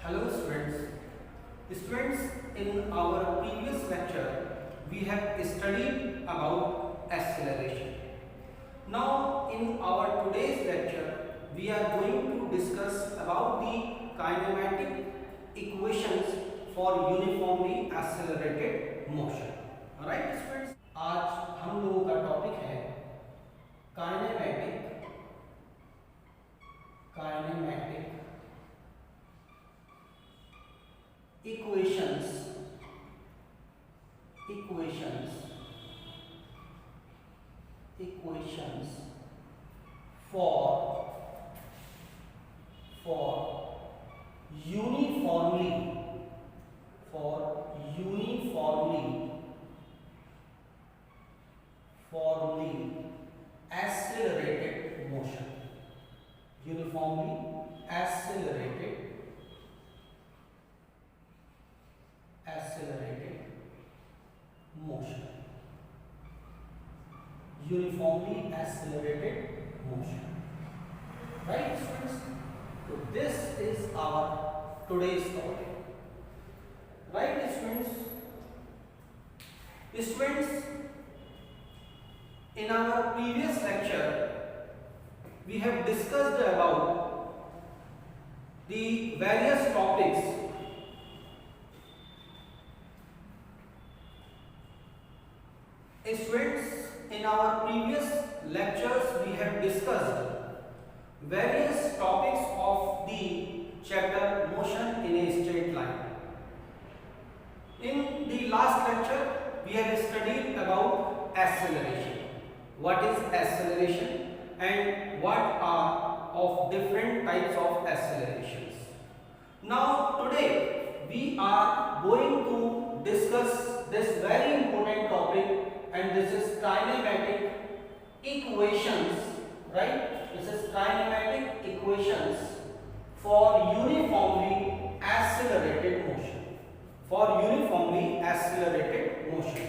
Hello students. Students, in our previous lecture we have studied about acceleration. Now in our today's lecture we are going to discuss about the kinematic equations for uniformly accelerated motion. Alright students, आज हम लोगों का topic है kinematic equations for uniformly accelerated motion. Uniformly accelerated motion. Uniformly accelerated motion. Right students? So this is our today's topic. Right students? Students, in our previous lecture we have discussed about the various topics Students, in our previous lectures we have discussed various topics of the chapter motion in a straight line. In the last lecture we have studied about acceleration. What is acceleration and what are of different types of accelerations. Now today we are going to discuss this very important topic, and this is kinematic equations, right? This is kinematic equations for uniformly accelerated motion. For uniformly accelerated motion.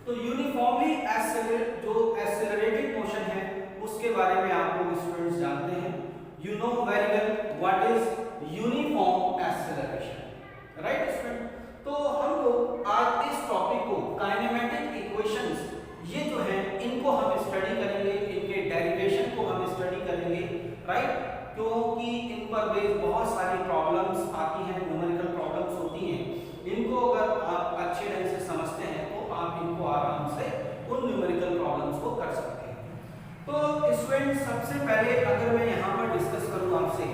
तो uniformly accelerated motion है उसके बारे में आप लोग students जानते हैं. You know very well what is uniform acceleration, right student. तो हम लोग आज इस टॉपिक को काइनेमेटिक इक्वेशंस ये जो है इनको हम स्टडी करेंगे, इनके डेरिवेशन को हम स्टडी करेंगे, राइट. क्योंकि इन पर बेस्ड बहुत सारी प्रॉब्लम्स आती हैं, न्यूमेरिकल प्रॉब्लम्स होती हैं. इनको अगर आप अच्छे ढंग से समझते हैं तो आप इनको आराम से उन न्यूमेरिकल प्रॉब्लम्स को कर सकते हैं. तो स्टूडेंट, सबसे पहले अगर मैं यहाँ पर डिस्कस करूँ आपसे,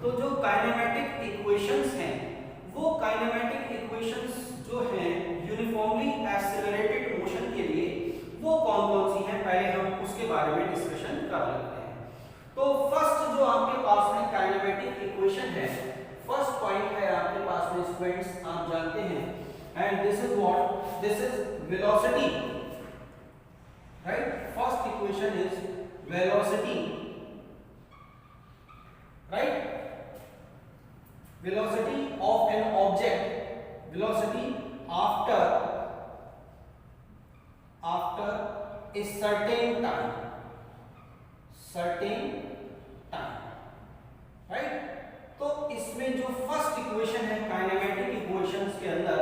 तो जो काइनेमेटिक इक्वेशंस हैं वो काइनेमेटिक इक्वेशंस जो हैं यूनिफॉर्मली एक्सेलरेटेड मोशन के लिए वो कौन कौन सी हैं, पहले हम उसके बारे में डिस्कशन कर लेते हैं. तो फर्स्ट जो आपके पास में काइनेमेटिक इक्वेशन है, फर्स्ट पॉइंट है आपके पास में स्टूडेंट्स, आप जानते हैं, and this is what, this is velocity, right. First equation is velocity, right. velocity of an object, velocity after a certain time, right. तो इसमें जो फर्स्ट इक्वेशन है काइनेमेटिक इक्वेशंस के अंदर,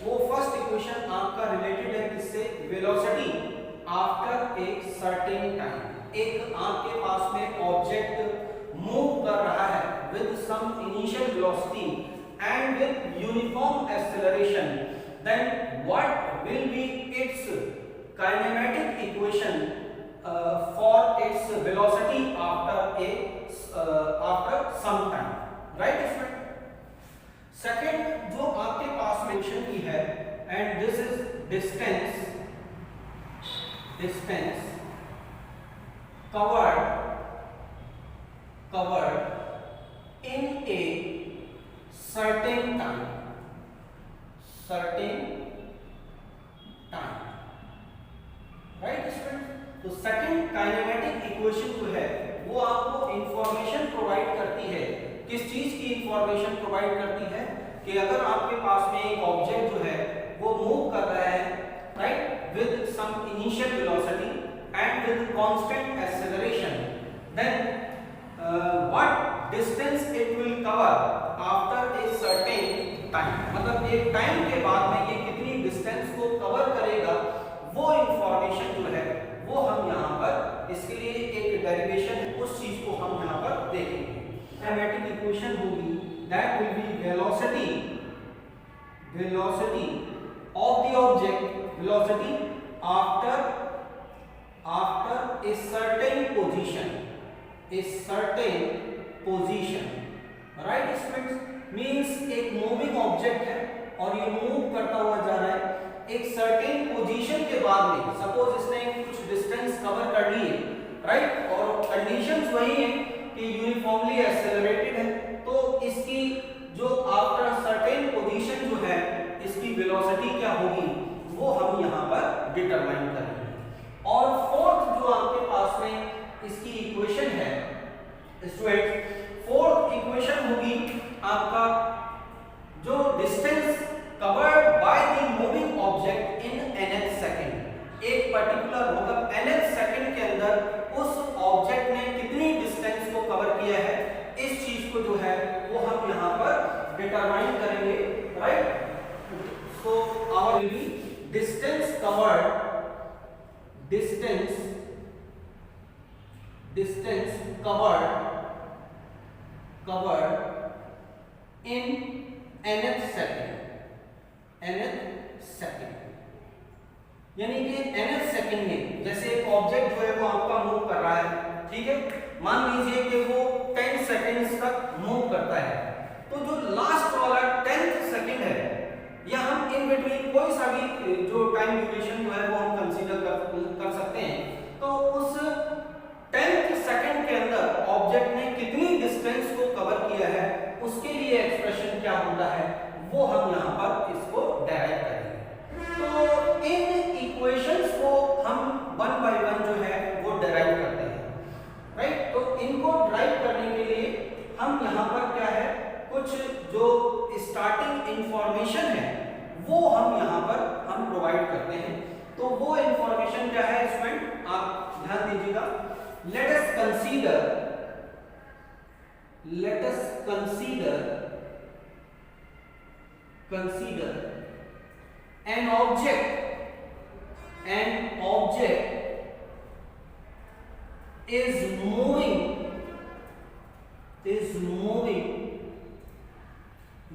वो फर्स्ट इक्वेशन आपका रिलेटेड है किससे, velocity after a certain time. एक आपके पास में ऑब्जेक्ट मूव कर रहा है with some initial velocity and with uniform acceleration, then what will be its kinematic equation for its velocity after some time, right student. Second जो आपके पास mention की है, and this is distance covered in a certain time, right students. तो second kinematic equation जो है वो आपको information provide करती है. किस चीज की इंफॉर्मेशन प्रोवाइड करती है कि अगर आपके पास में एक ऑब्जेक्ट जो है वो मूव कर रहा है, right, with some initial velocity and with constant acceleration, then what distance it will cover after a certain derivation है उस चीज को हम यहाँ पर देखेंगे। मैथमेटिकल इक्वेशन होगी that will be velocity of the object, velocity after a certain position, right students. Means एक मूविंग ऑब्जेक्ट है और ये मूव करता हुआ जा रहा है एक सर्टेन पोजीशन के बाद में, सपोज इसने कुछ डिस्टेंस कवर कर ली है, राइट, और कंडीशंस वही है कि यूनिफॉर्मली एक्सेलरेटेड है, तो इसकी जो आफ्टर सर्टेन पोजीशन जो है इसकी वेलोसिटी क्या होगी वो हम यहाँ पर डिटरमाइन करेंगे। और फोर्थ जो आपके पास में इसकी इक्वेशन है स्टूडेंट, फोर्थ इक्वेशन होगी आपका जो distance covered by the moving object in nth second, एक पर्टिकुलर मतलब nth सेकंड के अंदर उस ऑब्जेक्ट ने कितनी डिस्टेंस को कवर किया है, इस चीज को जो है वो हम यहाँ पर डिटरमाइन करेंगे, right. So our will be distance covered in nth second, यानी कि nth सेकंड में जैसे एक ऑब्जेक्ट जो है वो आपका मूव कर रहा है, ठीक है, मान लीजिए कि वो 10 सेकंड्स तक मूव करता है, तो जो लास्ट वाला 10th सेकंड है या हम इन बिटवीन कोई सा भी जो टाइम ड्यूरेशन जो है वो हम कंसीडर कर सकते हैं, तो उस 10th सेकंड के अंदर ऑब्जेक्ट ने कितनी डिस्टेंस को कवर किया है उसके लिए एक्सप्रेशन क्या होता है वो हम यहाँ पर इसको डेराइव करेंगे। तो इन इक्वेशंस को हम वन बाय वन जो है वो डेराइव करते हैं, राइट। तो इनको डेराइव करने के लिए हम यहाँ पर क्या है कुछ जो स्टार्टिंग इंफॉर्मेशन है वो हम यहाँ पर हम प्रोवाइड करते हैं। तो वो इंफॉर्मेशन क्या है स्टूडेंट, आप ध्यान दीजिएगा। let us consider an object is moving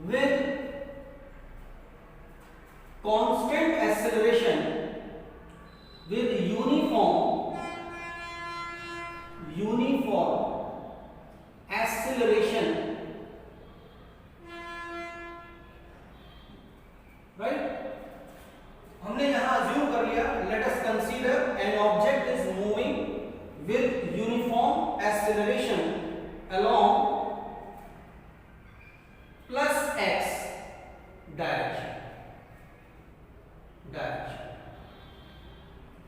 with constant acceleration with uniform acceleration, right। हमने यहां अज्यूम कर लिया, let us consider an object is moving with uniform acceleration along plus x direction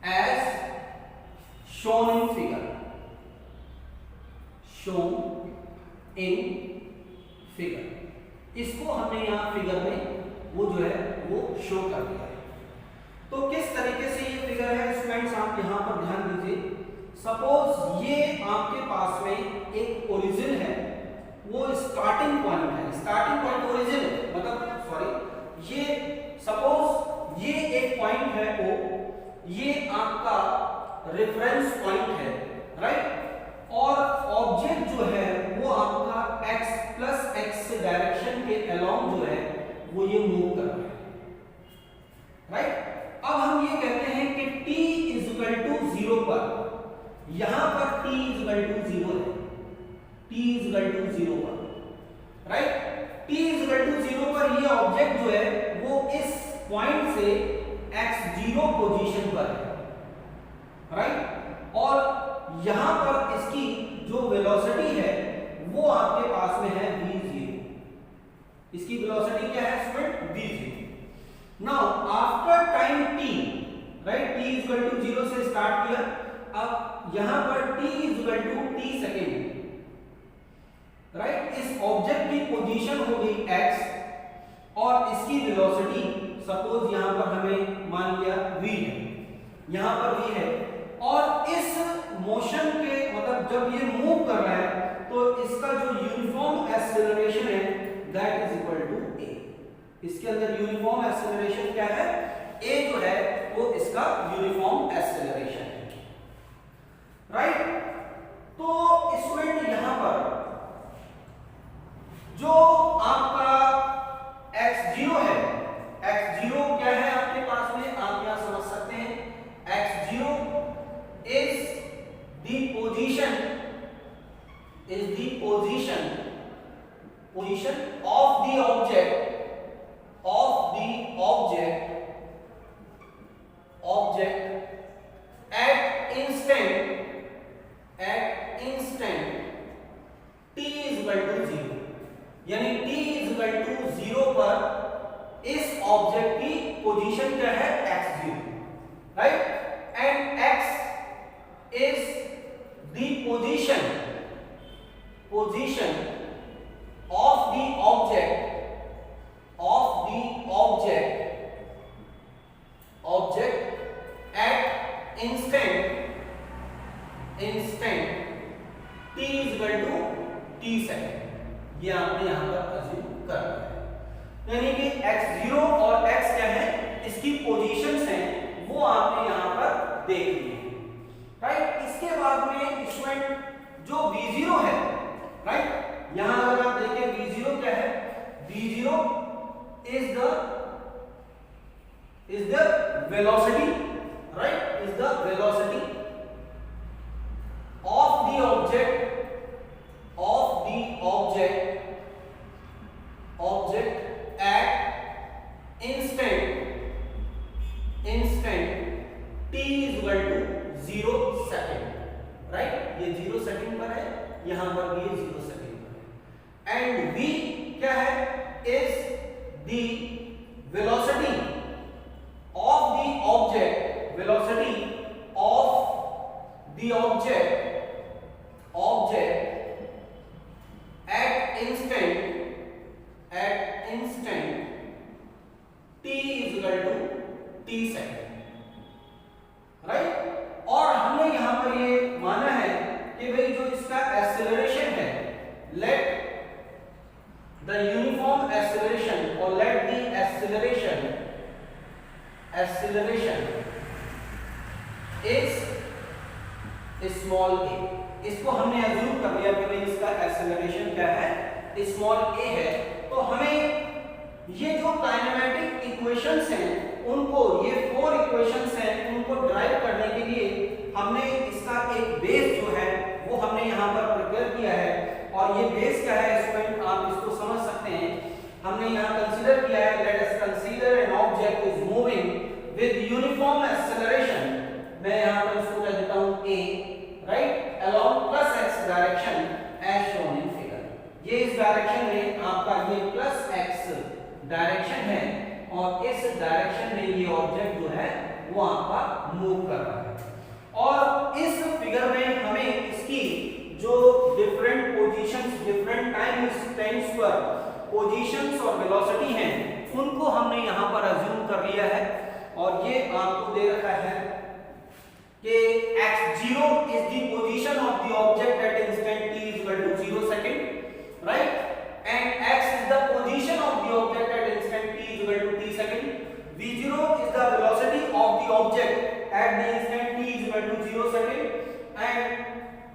as shown in figure, इसको हमने यहां figure में वो जो है वो शो कर दिया है। तो किस तरीके से ये फिगर है स्टूडेंट्स, आप यहां पर ध्यान दीजिए। सपोज ये आपके पास में एक ओरिजिन है, वो स्टार्टिंग पॉइंट है, ओरिजिन मतलब सॉरी, ये सपोज ये एक पॉइंट है O, ये आपका रेफरेंस पॉइंट है, राइट। और ऑब्जेक्ट जो है वो आपका x प्लस एक्स डायरेक्शन के अलोंग जो है वो ये मूव कर रहा है, राइट। अब हम ये कहते हैं कि t इज इक्वल टू 0 पर, यहां पर t इज इक्वल टू 0 है, t इज इक्वल टू 0 पर, right. t is equal to 0 पर ये ऑब्जेक्ट जो है वो इस पॉइंट से x0 पोजीशन पर है, राइट। और यहां पर इसकी जो वेलोसिटी है वो आपके पास में है v0, इसकी वेलोसिटी क्या है student, v0। Now after time t, right, t is equal to 0 से स्टार्ट किया, अब यहां पर t is equal to t second, right. इस ऑब्जेक्ट की पोजीशन हो गई x और इसकी वेलोसिटी सपोज यहां पर हमें मान लिया v है, यहां पर v है, और इस मोशन के मतलब जब ये मूव कर रहा है तो इसका जो यूनिफॉर्म एक्सेलरेशन है that is equal to a। इसके अंदर यूनिफॉर्म एक्सेलरेशन क्या है, a जो है वो इसका यूनिफॉर्म एक्सेलरेशन है, right. position of the object at instant t is equal to 0, यानी t is equal to 0 पर इस ऑब्जेक्ट की पोजीशन क्या है x0, right, and x is the position of the object at instant t is equal to t second, ये आपने यहां पर अज्यूम करना है, यानी कि x0 और x क्या है, इसकी पोजीशंस हैं, वो आपने यहां पर देख ली, राइट। इसके बाद में स्टूडेंट जो v0 है, राइट, यहां अगर आप देखें v0 क्या है, v0 is the velocity, right, is the velocity of the object at instant t is equal to 0 second, right, ये 0 सेकंड पर है, यहां पर भी ये 0 सेकंड पर है, एंड v क्या है, is the velocity of the object at instant t is equal to t second, right. और हमने यहां पर ये माना है कि भाई जो इसका एक्सेलरेशन है, लेट द यूनिफॉर्म एक्सेलरेशन और let the acceleration is small a, इसको हमने अज्यूम कर लिया कि भाई इसका एक्सेलरेशन क्या है, स्मॉल a है, तो हमें ये जो काइनेमेटिक इक्वेशंस हैं, उनको, ये 4 इक्वेशंस हैं, उनको ड्राइव करने के लिए हमने इसका एक बेस जो है वो हमने यहाँ पर प्रिपेयर किया है, और ये बेस क्या है स्टूडेंट, आप इसको समझ सकते हैं, हमने यहाँ कंसीडर किया है, let us consider an object is moving with uniform acceleration, मैं यहाँ पर इसको कह देता हूँ a, right, along plus x direction as shown in figure, ये इस डायरेक्शन में आपका ये प्लस x डायरेक्शन है, और इस डायरेक्शन में ये ऑब्जेक्ट जो है वो आपका मूव कर रहा है, और इस फिगर में हमें इसकी जो different positions, different time Spence पर पोजीशंस और वेलोसिटी हैं, उनको हमने यहां पर अज्यूम कर लिया है, और ये आपको दे रखा है कि x0 is the position of the object at instant t is equal to 0 second, right, and x is the position of the object at instant t is equal to t second, v0 is the velocity of the object at the instant t is equal to 0 second, and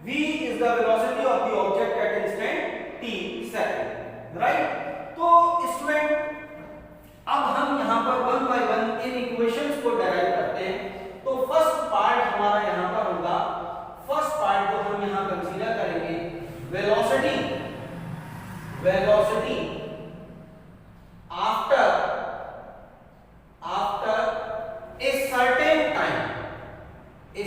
v is the velocity of the object at instant t second, right। तो student अब हम यहां पर 1 bye 1 इन equations को derive करते हैं, तो first part हमारा यहां पर होगा, फर्स्ट पार्ट जो हम यहां कंसीडर करेंगे, velocity after a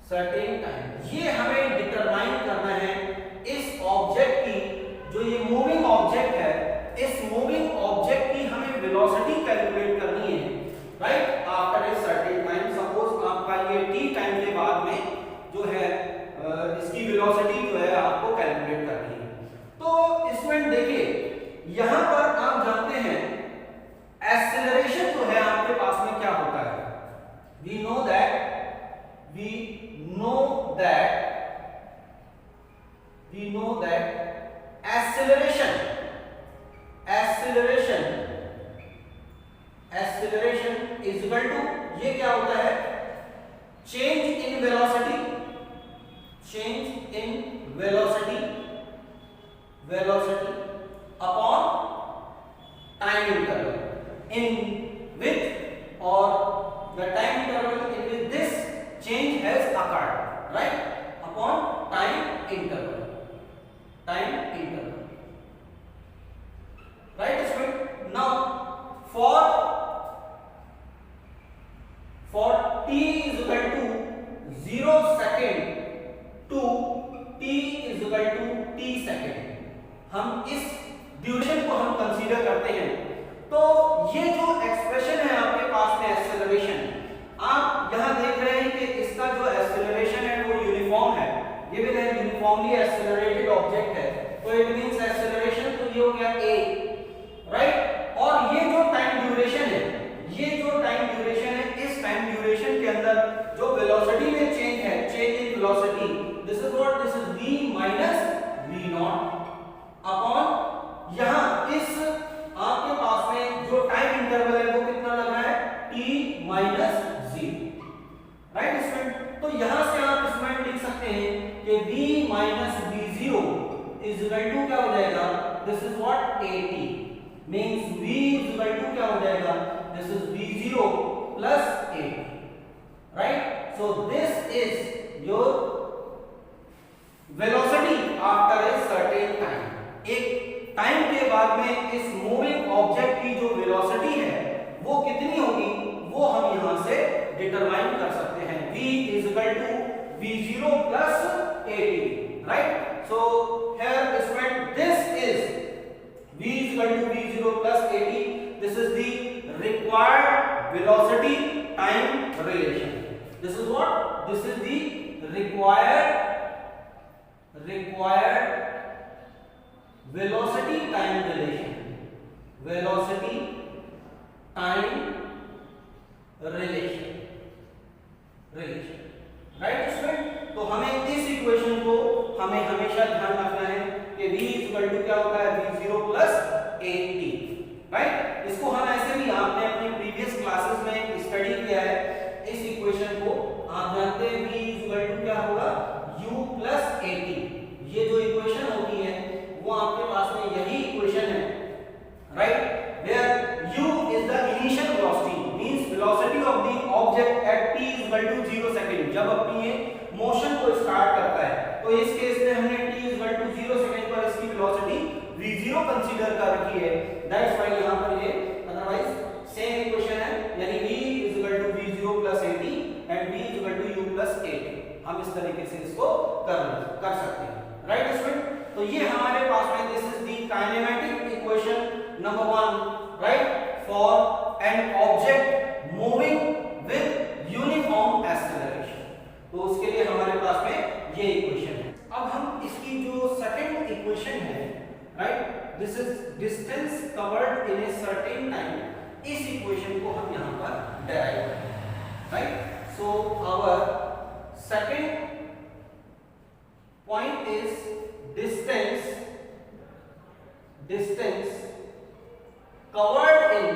certain time, ये हमें डिटरमाइन करना है इस ऑब्जेक्ट की, जो ये मूविंग ऑब्जेक्ट है, इस मूविंग ऑब्जेक्ट की हमें वेलोसिटी कैलकुलेट करनी है, right, after a certain time, suppose आपका ये t टाइम के बाद में जो है इसकी वेलोसिटी जो है आपको कैलकुलेट करनी है। तो इसमें देखिए यहां पर आप जानते हैं एक्सेलरेशन जो है आपके पास में क्या होता है, we know that acceleration is equal to, ये क्या होता है, change in velocity upon time interval in with, or the time interval in with this change occurred, right? Upon time interval. Time interval. Right, student? Now, for t is equal to 0 second to t is equal to t second, हम इस duration को हम consider करते हैं। तो ये जो expression है आपके पास में एक्सेलरेशन, आप यहां देख रहे हैं कि इसका जो एक्सेलरेशन है वो यूनिफॉर्म है, गिवन है यूनिफॉर्मली एक्सेलरेटेड ऑब्जेक्ट है, तो इट मींस एक्सेलरेशन तो ये हो गया a, राइट? और ये जो टाइम ड्यूरेशन है, ये जो टाइम ड्यूरेशन है, इस टाइम ड्यूरेशन के अंदर जो वेलोसिटी में चेंज है, change in velocity, this is what, this is v minus v not upon यहां इस आपके पास में जो टाइम इंटरवल है वो कितना लग रहा है, t माइनस 0, राइट स्टूडेंट? तो यहां से आप स्टूडेंट लिख सकते हैं कि v minus v0 is equal to क्या हो जाएगा, this is what at, means v is equal to क्या हो जाएगा, this is v0 plus at, right? So this is your velocity after a certain time. एक टाइम के बाद में इस मूविंग ऑब्जेक्ट की जो वेलोसिटी है वो कितनी होगी, वो हम यहां से डिटरमाइन कर सकते हैं। v is equal to v0 plus at, right? So here student, this is v is equal to v0 plus at, this is the required velocity time relation. This is what, this is the required velocity time relation, velocity time relation, right student? तो हमें इस equation को हमें हमेशा ध्यान रखना है कि v इक्वल टू क्या होता है, v0 प्लस at, राइट? इसको हम ऐसे भी आपने अपनी प्रीवियस क्लासेस में स्टडी किया है, इस इक्वेशन को आप जानते हैं v इक्वल टू क्या होगा, u प्लस at। ये जो इक्वेशन होती है वो आपके पास में यही इक्वेशन है, right? Where u is the initial velocity, means velocity of the object at t is equal to 0 second, जब अपनी ये मोशन को स्टार्ट करता है। तो इस केस में हमने t is equal to 0 second पर इसकी वेलोसिटी v0 कंसीडर कर रखी है, दैट्स व्हाई यहां पर ये, अदरवाइज सेम इक्वेशन है, यानी v is equal to v0 plus at and v is equal to u plus at। हम इस तरीके से इसको कर सकते हैं, राइट स्टूडेंट? तो ये हमारे पास में this is the kinematic equation number 1, right, for an object moving with uniform acceleration. तो उसके लिए हमारे पास में ये इक्वेशन है। अब हम इसकी जो सेकंड इक्वेशन है, right, this is distance covered in a certain time, इस इक्वेशन को हम यहां पर डेराइव करेंगे, right? So our second point is distance covered in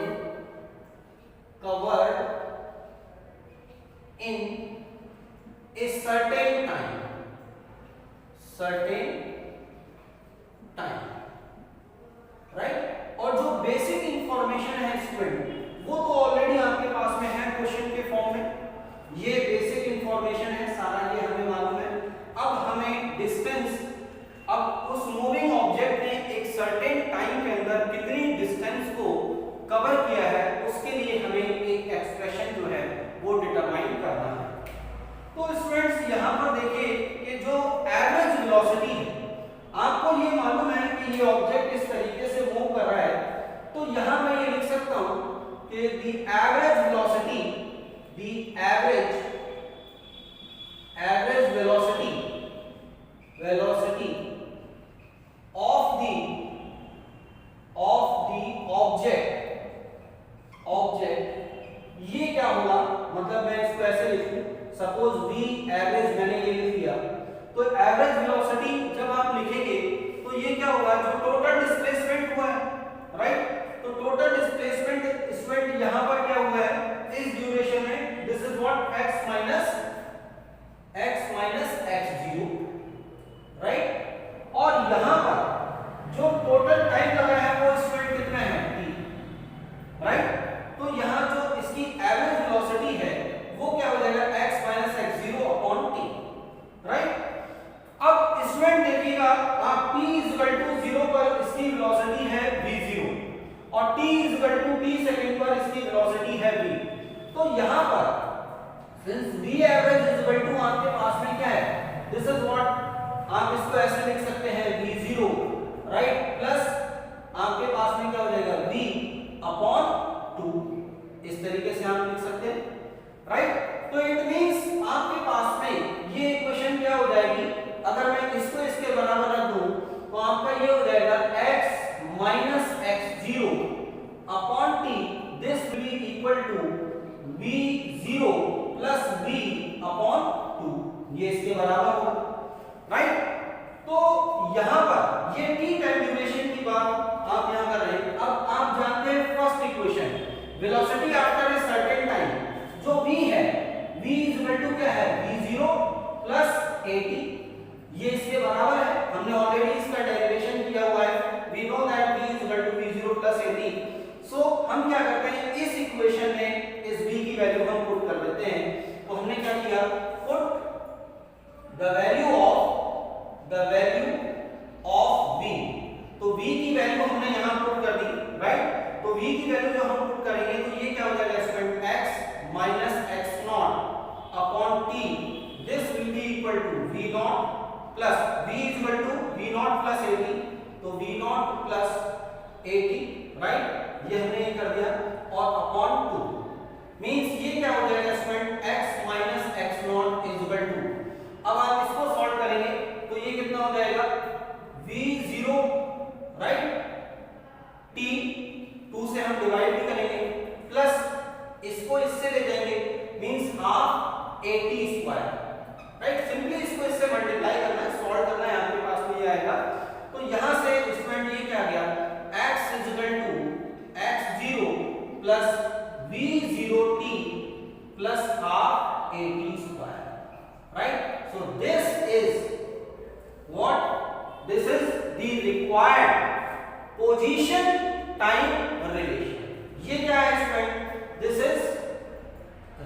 a certain time, right? और जो बेसिक इंफॉर्मेशन है स्टूडेंट वो तो ऑलरेडी आपके पास में है क्वेश्चन के फॉर्म में, ये बेसिक इंफॉर्मेशन है, सारा ये हमें मालूम है। अब हमें डिस्टेंस, अब उस मूविंग ऑब्जेक्ट ने एक सर्टेन टाइम के अंदर कितनी डिस्टेंस को कवर किया है, उसके लिए हमें एक एक्सप्रेशन जो है वो डिटरमाइन करना है। तो स्टूडेंट्स यहां पर देखिए कि जो एवरेज वेलोसिटी है, आपको ये मालूम है कि ये ऑब्जेक्ट इस तरीके से मूव कर रहा है, तो यहां मैं ये लिख सकता हूं कि the average velocity, the average velocity of the object, ये क्या होगा, मतलब मैं इसको ऐसे लिखूं, सपोज v एवरेज मैंने ये लिख दिया, तो एवरेज वेलोसिटी जब आप लिखेंगे तो ये क्या होगा, जो टोटल डिस्प्लेसमेंट हुआ है, राइट? तो टोटल डिस्प्लेसमेंट स्टूडेंट यहां पर क्या हुआ है इस ड्यूरेशन में, this is what x minus ये इसके बराबर होगा, राइट। तो यहां पर ये टी टाइम ड्यूरेशन की बात आप यहां कर रहे हैं। अब आप जानते हैं first equation, velocity after a certain time, जो v है, v इक्वल टू क्या है, v0 प्लस at, ये इसके बराबर है। हमने ऑलरेडी इसका डेरिवेशन किया हुआ है, we know that v equal to v0 plus at। So हम क्या करते हैं, इस इक्वेशन में इस v की वैल्यू हम पुट कर देते हैं। तो हमने क्या किया, put the value of v, तो v की वैल्यू हमने यहां पुट कर दी, राइट। तो v की वैल्यू जो हम पुट करेंगे तो ये क्या हो जाएगा student, x minus x0 upon t, this will be equal to v0 plus v equal to v0 plus at, तो v0 प्लस at, राइट, ये हमने ये कर दिया, और अपॉन 2 मींस ये क्या हो जाएगा student, x minus x0 equal to, अब आप इसको सॉल्व करेंगे तो ये कितना हो जाएगा, v0, राइट, t 2 से हम डिवाइड भी करेंगे, प्लस इसको इससे ले जाएंगे, means half at square, right. Simply इसको इससे मल्टीप्लाई करना है, सॉल्व करना है, आपके पास में ये आएगा। तो यहां से स्टूडेंट ये क्या आ गया, x equal to x0 plus v0t plus half at square, right. So this is what, this is the required position time relation। ये क्या है student, this is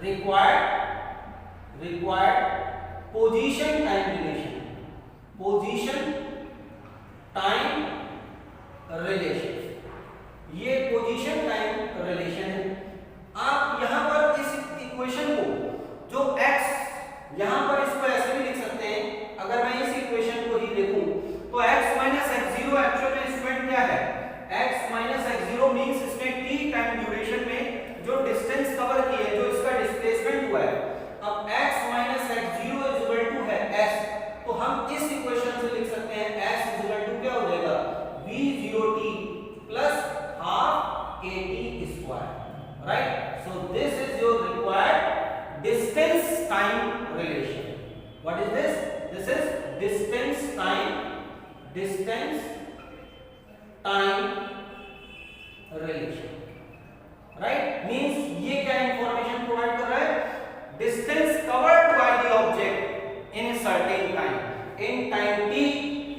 required position time relation, position time relation, ये position time relation है। आप यहां पर इस equation को जो x, यहां पर इसको ऐसे भी लिख सकते हैं, अगर मैं इस इक्वेशन को ही देखूं तो x माइनस x0 एक्चुअल में स्टूडेंट क्या है, x माइनस x0 मींस इसमें t टाइम ड्यूरेशन में जो डिस्टेंस कवर की है, जो इसका डिस्प्लेसमेंट हुआ है। अब x minus x0 equal to है s, तो हम इस इक्वेशन से लिख सकते हैं s इक्वल टू क्या हो जाएगा, v0t plus half at square, right. So this is your required distance time relation. What is this, this is distance time relation, right. Means ये क्या इंफॉर्मेशन प्रोवाइड कर रहा है, distance covered by the object in certain time, in time t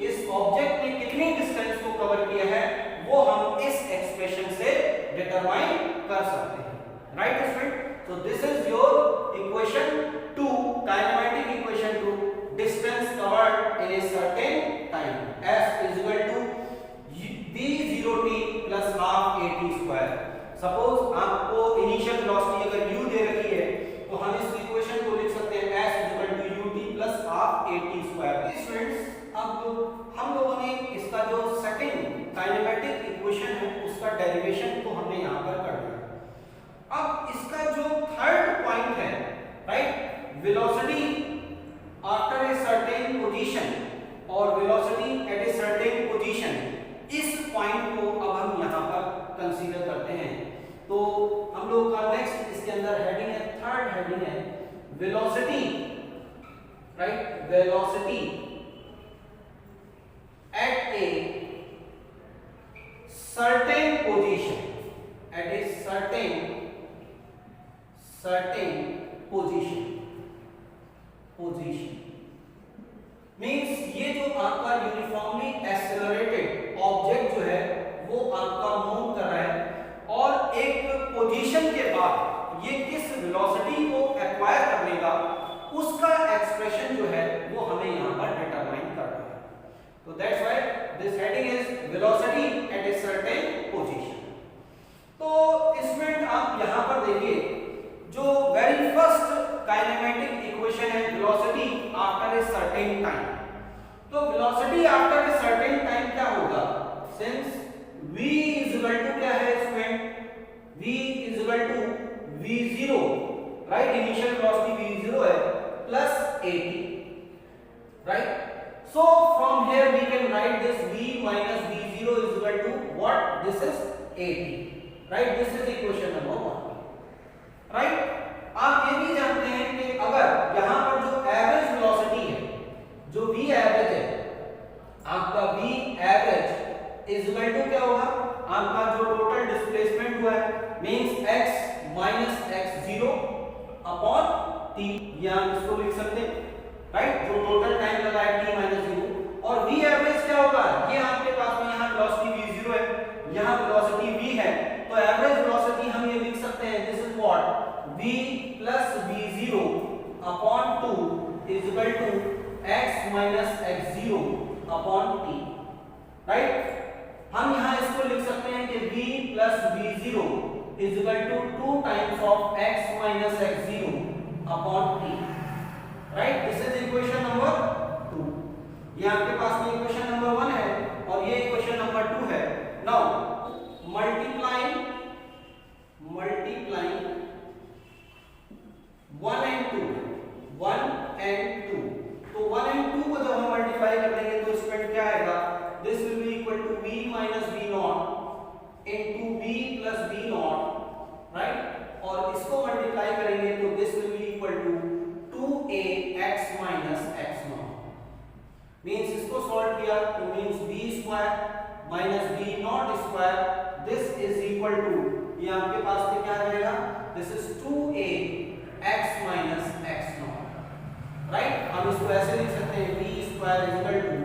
इस object ने कितनी distance को cover किया है वो हम इस एक्सप्रेशन से डिटरमाइन कर सकते हैं, right student. So this is your equation 2, kinematic equation 2, distance covered in a certain time, s is equal to v0t plus half at square. Suppose आपको इनिशियल वेलोसिटी अगर u दे रखी है तो हम इस इक्वेशन को लिख सकते हैं s is equal to ut plus half at square. Students, अब हम लोगों ने इसका जो सेकंड काइनेमेटिक इक्वेशन है उसका डेरिवेशन तो हमने यहां पर कर दिया। अब इसका जो थर्ड पॉइंट है, right, velocity after a certain position और velocity at a certain position, इस पॉइंट को अब हम यहां पर कंसीडर करते हैं। तो हम लोग का नेक्स्ट इसके अंदर हेडिंग है, थर्ड हेडिंग है velocity, right, velocity at a certain position, at a certain position means ये जो आपका यूनिफॉर्मली एक्सेलरेटेड ऑब्जेक्ट जो है वो आपका मूव कर रहा है और एक पोजीशन के बाद ये किस वेलोसिटी को एक्वायर कर लेगा उसका एक्सप्रेशन जो है वो हमें यहां पर डिटरमाइन करना है। तो that's why this heading is velocity at a certain position. तो इसमें आप यहां पर देखिए जो वेरी फर्स्ट काइनेमेटिक इक्वेशन है velocity after a certain time. तो velocity after a certain time क्या होगा, since v is equal to क्या है student, v is equal to v0, right, initial velocity v0 है plus at, right. So from here we can write this v minus v0 is equal to what? This is at, right? This is equation number 1, right? आप ये भी जानते हैं कि अगर यहाँ पर जो average velocity equal to x minus x0 upon t, right. हम यहां इसको लिख सकते हैं कि v plus v0 is equal to 2 times of x minus x0 upon t, right. This is equation number 2। ये आपके पास में इक्वेशन नंबर 1 है और ये इक्वेशन नंबर 2 है। नाउ मल्टीप्लाइंग 1 and 2, तो 1 and 2 को जब हम मल्टीप्लाई कर देंगे तो इसमें क्या आएगा, this will be equal to v minus v naught into v plus v naught, right. और इसको मल्टीप्लाई करेंगे तो this will be equal to 2ax minus x naught. Means इसको सॉल्व किया तो means v square minus v not square, this is equal to, ये आपके पास में क्या रहेगा, this is 2ax minus x not, right. हम इसको ऐसे लिख सकते हैं v square is equal to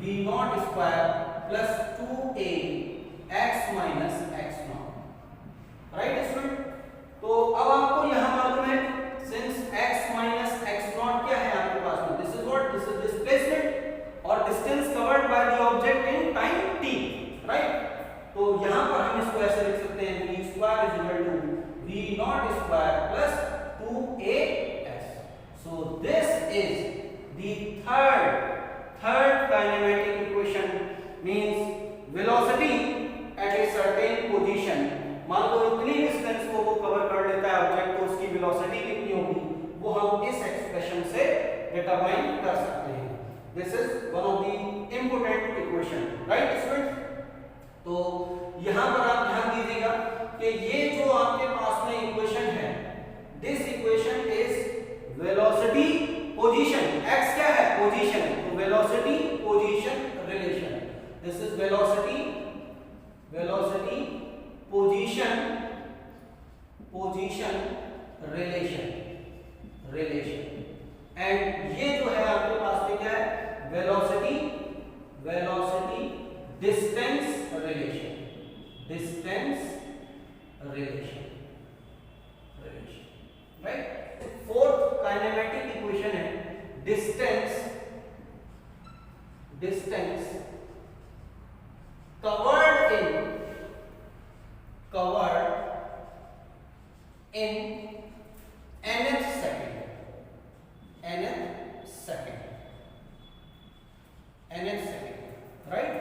v not square plus 2ax minus x not, right student. तो अब आपको यहां मालूम है since x minus x not क्या है आपके पास में, this is what, this is displacement और distance covered by the object in time t, right. तो यहां पर हम इसको ऐसे लिख सकते हैं v square is equal to v not square plus 2as। so this is the third kinematic equation, means velocity at a certain position। मान लो इतनी डिस्टेंस को वो कवर कर लेता है ऑब्जेक्ट, तो उसकी वेलोसिटी कितनी होगी वो हम इस एक्सप्रेशन से डिटरमाइन कर सकते हैं। This is one of the important equation, right student. तो यहां पर आप ध्यान दीजिएगा कि ये जो आपके पास में इक्वेशन है, this equation is velocity position, x क्या है, पोजीशन, तो velocity position relation, this is velocity position relation. And ये जो है आपके पास में क्या है, velocity distance relation, right. Fourth kinematic equation है distance covered in nth second, right.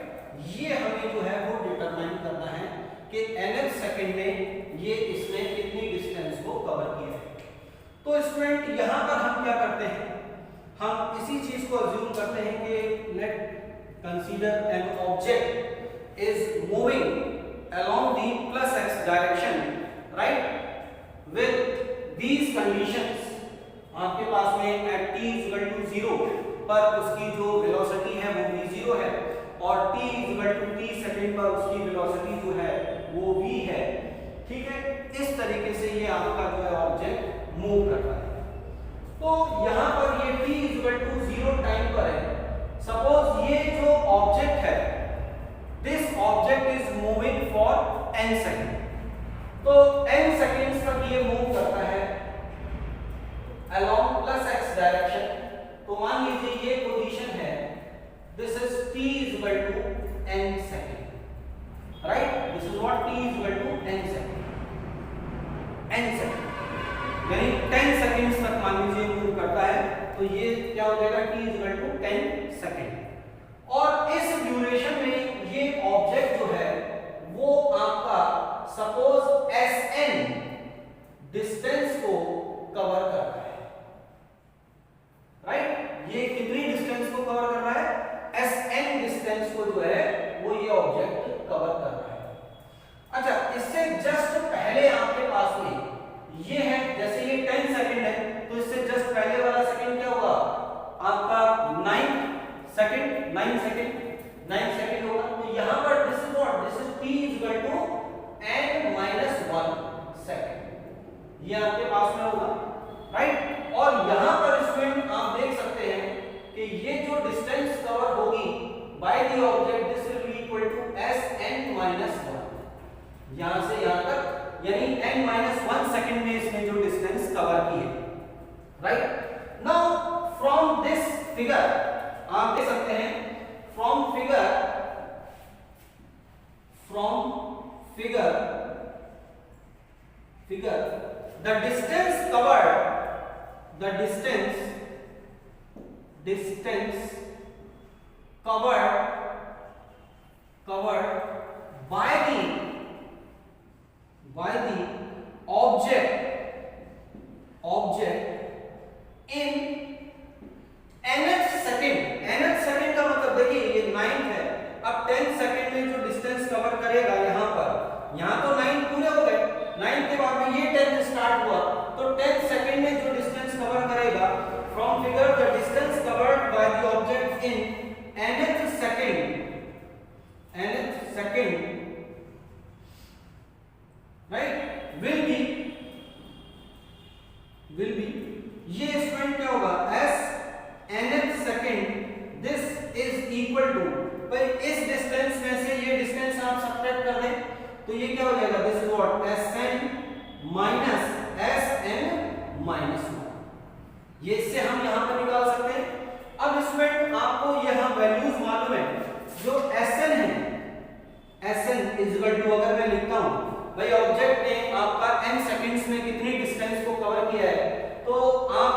ये हमें जो है वो डिटरमाइन करना है कि nth सेकंड में ये इसने कितनी डिस्टेंस को कवर किया है। तो स्टूडेंट यहां पर हम क्या करते हैं, हम इसी चीज को अज्यूम करते हैं कि late consider an object is moving along the plus x direction, right, with these conditions। आपके पास में at t is equal to 0 पर उसकी जो वेलोसिटी है वो v0 है और t is equal to t second पर उसकी वेलोसिटी जो है वो v है, ठीक है। इस तरीके से ये आपका जो है ऑब्जेक्ट मूव कर रहा है। तो यहां पर ये t is equal to 0 time पर है। सपोज ये जो ऑब्जेक्ट है, this object is moving for n second, तो n सेकंड्स तक ये मूव करता है along plus x डायरेक्शन। तो मान लीजिए ये पोजीशन है, this is t is equal to n second, right. This is what t is equal to n second, यानी 10 सेकंड्स तक मान लीजिए मूव करता है, तो ये क्या हो जाएगा, t is equal to 10 second. और इस ड्यूरेशन में ये ऑब्जेक्ट जो है वो आपका सपोज Sn डिस्टेंस को कवर कर रहा है, राइट। ये कितनी डिस्टेंस को कवर कर रहा है, Sn डिस्टेंस को जो है वो ये ऑब्जेक्ट कवर कर रहा है। अच्छा, इससे जस्ट पहले आपके पास में ये है, जैसे ये 10 सेकंड है तो इससे जस्ट पहले वाला सेकंड क्या होगा आपका 9 सेकंड होगा। तो यहां पर this is what, this is t is equal to n-1 second, ये आपके पास में होगा, राइट। और यहां पर स्टूडेंट आप देख सकते हैं कि ये जो डिस्टेंस कवर होगी by the object, this will be equal to Sn-1, यहां से यहां तक, यानी n-1 सेकंड में इसने जो डिस्टेंस कवर की है, राइट। नाउ दिस फिगर आप देख सकते हैं, from figure the distance covered by the object in nth second. nth second का मतलब देखिए ये 9th है, अब 10th सेकंड में जो डिस्टेंस कवर करेगा यहाँ पर, यहाँ तो 9 पूरे हो गए, 9 के बाद में ये 10th स्टार्ट हुआ, तो 10th सेकंड में जो डिस्टेंस कवर करेगा, from figure the distance covered by the object in nth second right will be ये स्टूडेंट क्या होगा, s nth second this is equal to, पर इस डिस्टेंस में से ये डिस्टेंस आप सब्ट्रैक्ट कर दें तो ये क्या हो जाएगा, this is what sn minus sn minus 1, ये इससे हम यहां पर निकाल सकते हैं। अब स्टूडेंट आपको यहां वैल्यूज मालूम है, जो sn है, sn इज इक्वल टू, अगर मैं लिखता हूं भाई ऑब्जेक्ट ने आपका n सेकंड्स में कितनी डिस्टेंस को कवर किया है, तो आप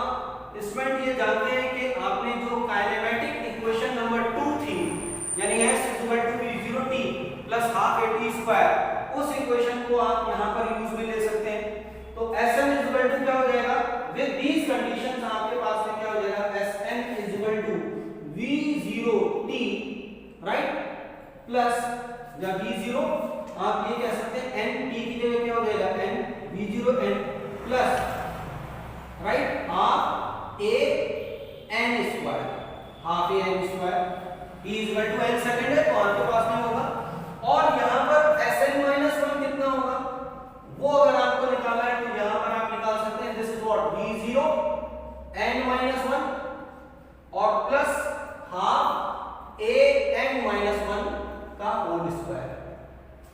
स्टूडेंट ये जानते हैं कि आपने जो काइनेमेटिक इक्वेशन नंबर 2 थी, यानी s v0t plus half at square, उस इक्वेशन को आप यहां पर यूज में ले सकते हैं। तो sn इज इक्वल टू क्या हो जाएगा, विद दीस कंडीशंस आपके पास में क्या हो जाएगा, sn is equal to v0t right plus या v0 आप ये कह सकते हैं n t की जगह क्या हो जाएगा, n v0n plus right half a n square, half a n square, t is equal to n second है तो आपके पास में होगा, और यहां पर sn माइनस 1 कितना होगा, वो अगर आपको निकालना है तो यहां पर आप निकाल सकते हैं, this is what v0 n minus 1 और plus half a n minus 1 का होल स्क्वायर,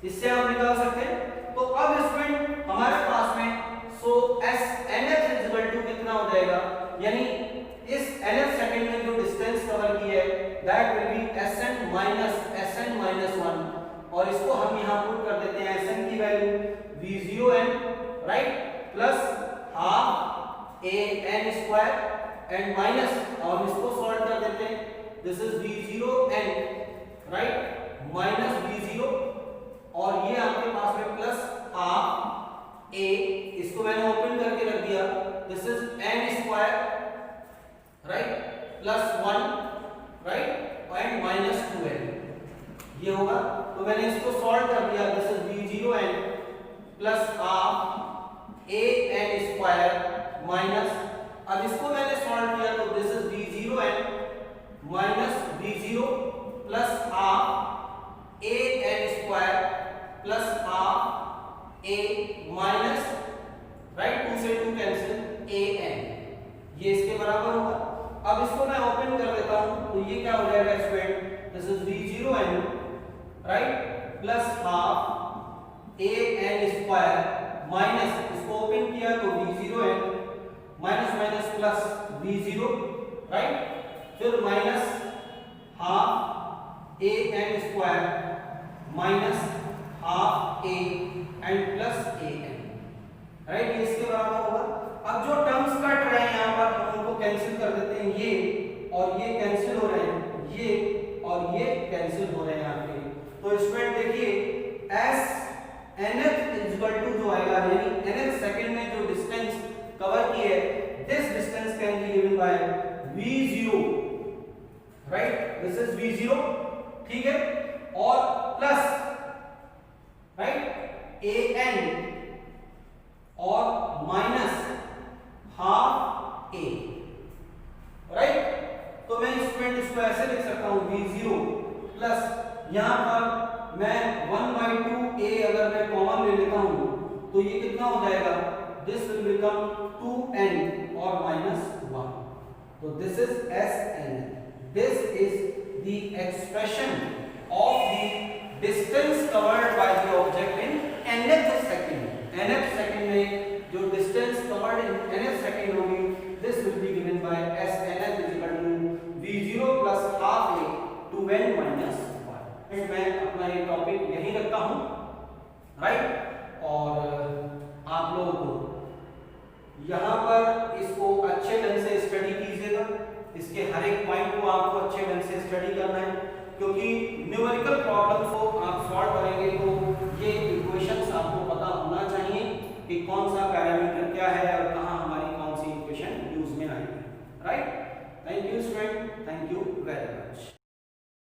इससे आप निकाल सकते हैं। तो अब स्टूडेंट हमारे पास में so s nth is equal to कितना हो जाएगा, यानी इस nth सेकंड में जो डिस्टेंस कवर की है that will B sn minus 1, और इसको हम यहां पुट कर देते हैं sn की value v0n right plus half a n square and minus, और इसको सॉल्व कर देते हैं, this is v0n right minus v0, और ये आपके पास में प्लस हाफ a, इसको मैंने ओपन करके रख दिया, this is n square right plus 1 right and minus 2n, ये होगा। तो मैंने इसको सॉल्व कर दिया, this is v0n plus half a n square minus, अब इसको मैंने सॉल्व किया तो this is v0n minus v0 plus half a n square plus half a minus right 2 से 2 कैंसिल a n, ये इसके बराबर होगा। अब इसको मैं ओपन कर देता हूं तो ये क्या हो जाएगा student, this is v0n right plus half a n square minus, इसको ओपन किया तो v0n minus minus plus v0 right, फिर minus half a n square minus half a and plus a n right, ये इसके बराबर होगा। अब जो टर्म्स कट रहे हैं यहाँ पर हम उनको कैंसिल कर देते हैं, ये और ये कैंसिल हो रहे हैं, ये और ये कैंसिल हो रहे हैं यहाँ पे। तो स्टूडेंट देखिए s nth is equal to जो आएगा, यानी nth सेकंड में जो डिस्टेंस कवर की है, this distance can be given bye v0 right, this is v0 ठीक है, और प्लस राइट an और माइनस हाफ a राइट। तो मैं स्टूडेंट इसको ऐसे लिख सकता हूं v0 प्लस यहां पर मैं 1/2 a अगर मैं कॉमन ले लेता हूं तो ये कितना हो जाएगा, दिस विल बिकम 2n और माइनस 1, तो this is sn, this is the expression of the distance covered by the object in nth second. nth second में जो distance covered in nth second होगी, this will be given by s nth is equal to करता हूं, right. और आप लोगों को यहां पर इसको अच्छे ढंग से स्टडी कीजिएगा, इसके हर एक पॉइंट को आपको अच्छे ढंग से स्टडी करना है, क्योंकि न्यूमेरिकल प्रॉब्लम्स को आप सॉल्व करेंगे तो ये इक्वेशंस आपको पता होना चाहिए कि कौन सा पैरामीटर क्या है और कहां हमारी कौन सी इक्वेशन यूज में आएगी, right. Thank you student, thank you very much.